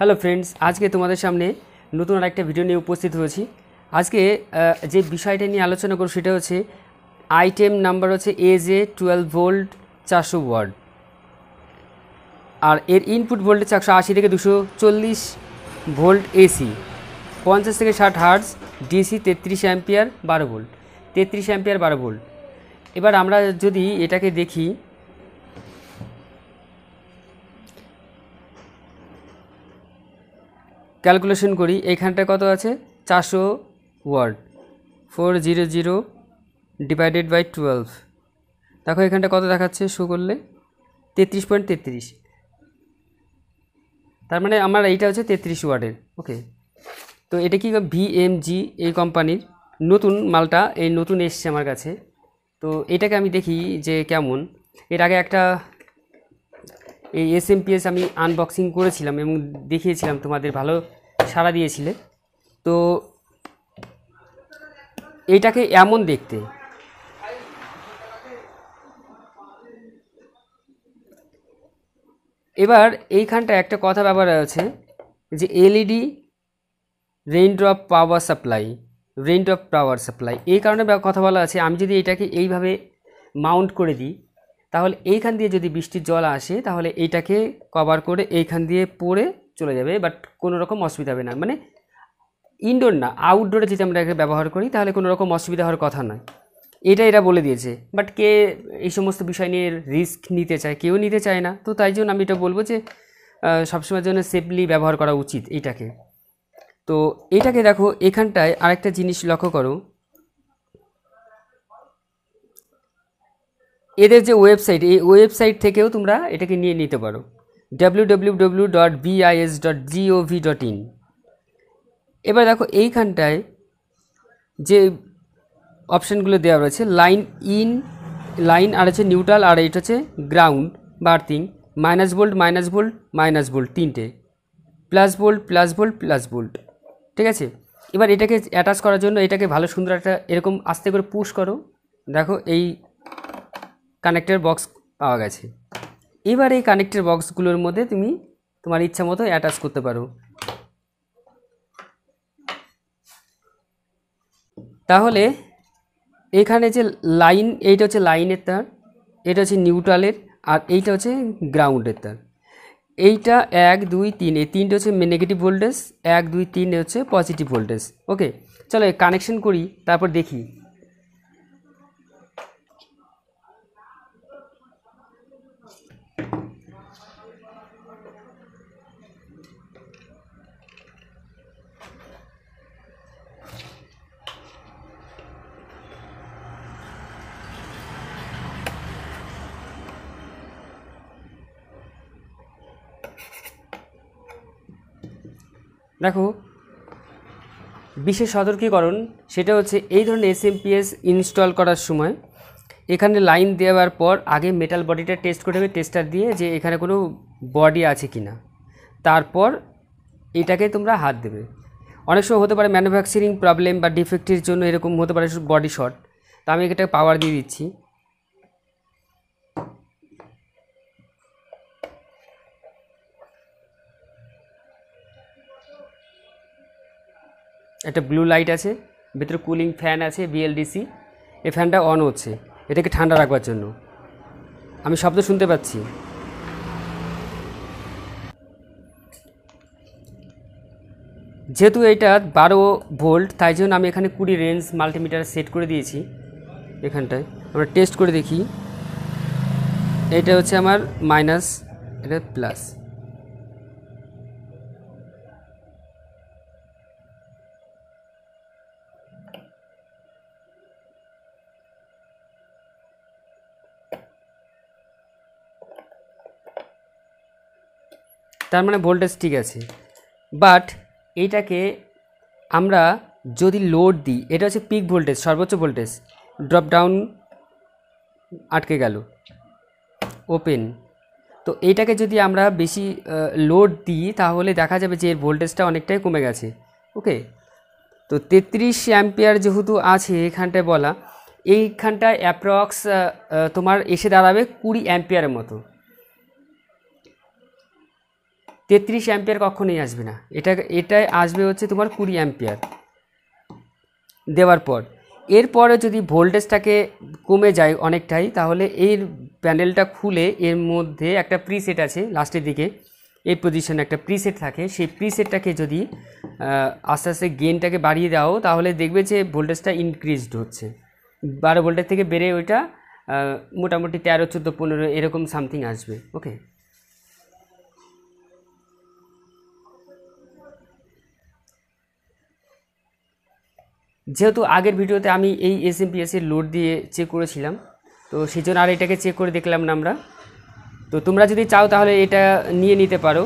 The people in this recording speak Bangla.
হ্যালো ফ্রেন্ডস, আজকে তোমাদের সামনে নতুন আরেকটা ভিডিও নিয়ে উপস্থিত হয়েছি। আজকে যে বিষয়টা নিয়ে আলোচনা করব সেটা হচ্ছে আইটেম নাম্বার হচ্ছে AJ 12 ভোল্ট 400 ওয়াট, আর এর ইনপুট ভোল্টেজ 180 থেকে 240 ভোল্ট AC, 50 থেকে 60 hertz, DC 33 ampere 12 volt, 33 ampere 12 volt. এবার আমরা যদি এটাকে দেখি, ক্যালকুলেশন করি, এইখানটায় কত আছে 400 ওয়াট, 400 ডিভাইডেড বাই 12। দেখো এখানটা কত দেখাচ্ছে, শো করলে 33.33, তার মানে আমার এইটা হচ্ছে 33 ওয়াটের। ওকে, তো এটা কি VMG এই কোম্পানির নতুন মালটা, এই নতুন এসছে আমার কাছে। তো এটাকে আমি দেখি যে কেমন। এর আগে একটা এই SMPS আমি আনবক্সিং করেছিলাম এবং দেখিয়েছিলাম, তোমাদের ভালো সাড়া দিয়েছিলে। তো এইটাকে এমন দেখতে, এবার এইখানটা একটা কথা ব্যবহার আছে যে LED raindrop power supply, raindrop power supply, এই কারণে কথা বলা আছে। আমি যদি এটাকে এইভাবে মাউন্ট করে দিই, তাহলে এইখান দিয়ে যদি বৃষ্টির জল আসে তাহলে এইটাকে কভার করে এইখান দিয়ে পড়ে চলে যাবে, বাট কোনো রকম অসুবিধা হবে না। মানে ইনডোর না, আউটডোরে যদি আমরা এটাকে ব্যবহার করি তাহলে কোনো রকম অসুবিধা হওয়ার কথা নয়, এরা বলে দিয়েছে। বাট কে এই সমস্ত বিষয় নিয়ে রিস্ক নিতে চায়? কেউ নিতে চায় না। তো তাই জন্য আমি এটা বলবো যে সবসময়ের জন্য সেফলি ব্যবহার করা উচিত এইটাকে। তো এটাকে দেখো, এখানটায় আরেকটা জিনিস লক্ষ্য করো, এদের যে ওয়েবসাইট, এই ওয়েবসাইট থেকেও তোমরা এটাকে নিয়ে নিতে পারো, www.bis.gov.in। এবার দেখো এইখানটায় যে অপশানগুলো দেওয়া রয়েছে, লাইন ইন, লাইন, আর হচ্ছে নিউট্রাল, আর এটা হচ্ছে গ্রাউন্ড বা earthing, minus volt, minus volt, minus volt তিনটে, plus volt, plus volt, plus volt. ঠিক আছে, এবার এটাকে অ্যাটাচ করার জন্য এটাকে ভালো সুন্দর একটা এরকম আস্তে করে পুশ করো। দেখো এই কানেক্টর বক্স পাওয়া গেছে। এবার এই কানেক্টর বক্সগুলোর মধ্যে তুমি তোমার ইচ্ছা মতো অ্যাটাচ করতে পারো। তাহলে এখানে যে লাইন, এইটা হচ্ছে লাইনের তার, এটা হচ্ছে নিউট্রালের, আর এইটা হচ্ছে গ্রাউন্ডের তার। এইটা 1 2 3, এই তিনটে হচ্ছে নেগেটিভ ভোল্টেজ, 1 2 3 হচ্ছে পজিটিভ ভোল্টেজ। ওকে, চলো কানেকশন করি, তারপর দেখি। দেখো বিশেষ সতর্কীকরণ, সেটা হচ্ছে এই ধরনের SMPS ইনস্টল করার সময় এখানে লাইন দেওয়ার পর আগে মেটাল বডিটা টেস্ট করে হবে, টেস্টার দিয়ে, যে এখানে কোনো বডি আছে কি না, তারপর এটাকে তোমরা হাত দেবে। অনেক সময় হতে পারে ম্যানুফ্যাকচারিং প্রবলেম বা ডিফেক্টের জন্য এরকম হতে পারে বডি শর্ট। তা আমি এটাকে পাওয়ার দিয়ে দিচ্ছি। একটা ব্লু লাইট আছে, ভেতরে কুলিং ফ্যান আছে BLDC, এই ফ্যানটা অন হচ্ছে এটাকে ঠান্ডা রাখবার জন্য। আমি শব্দ শুনতে পাচ্ছি। যেহেতু এটা 12 ভোল্ট, তাই জন্য আমি এখানে 20 রেঞ্জ মাল্টিমিটার সেট করে দিয়েছি। এখানটায় আমরা টেস্ট করে দেখি, এটা হচ্ছে আমার মাইনাস, এটা প্লাস। তার মানে ভোল্টেজ ঠিক আছে। বাট এইটাকে আমরা যদি লোড দিই, এটা হচ্ছে পিক ভোল্টেজ, সর্বোচ্চ ভোল্টেজ, ড্রপ ডাউন আটকে গেল, ওপেন। তো এইটাকে যদি আমরা বেশি লোড দিই তাহলে দেখা যাবে যে এর ভোল্টেজটা অনেকটাই কমে গেছে। ওকে, তো 33 অ্যাম্পিয়ার যেহেতু আছে এখানটায় বলা, এইখানটায় অ্যাপ্রক্স তোমার এসে দাঁড়াবে 20 অ্যাম্পিয়ারের মতো। 33 অ্যাম্পিয়ার কখনোই আসবে না, এটাই আসবে হচ্ছে তোমার 20 অ্যাম্পিয়ার দেওয়ার পর। এরপরে যদি ভোল্টেজটাকে কমে যায় অনেকটাই, তাহলে এই প্যানেলটা খুলে এর মধ্যে একটা প্রিসেট আছে লাস্টের দিকে, এই পজিশনে একটা প্রিসেট থাকে, সেই প্রিসেটটাকে যদি আস্তে আস্তে গেনটাকে বাড়িয়ে দাও, তাহলে দেখবে যে ভোল্টেজটা ইনক্রিজড হচ্ছে, 12 ভোল্টের থেকে বেড়ে ওইটা মোটামুটি 13, 14, 15 এরকম সামথিং আসবে। ওকে, যেহেতু আগের ভিডিওতে আমি এই এসএমপিএসের লোড দিয়ে চেক করেছিলাম, তো সেই জন্য আর এটাকে চেক করে দেখলাম না আমরা। তো তোমরা যদি চাও তাহলে এটা নিয়ে নিতে পারো।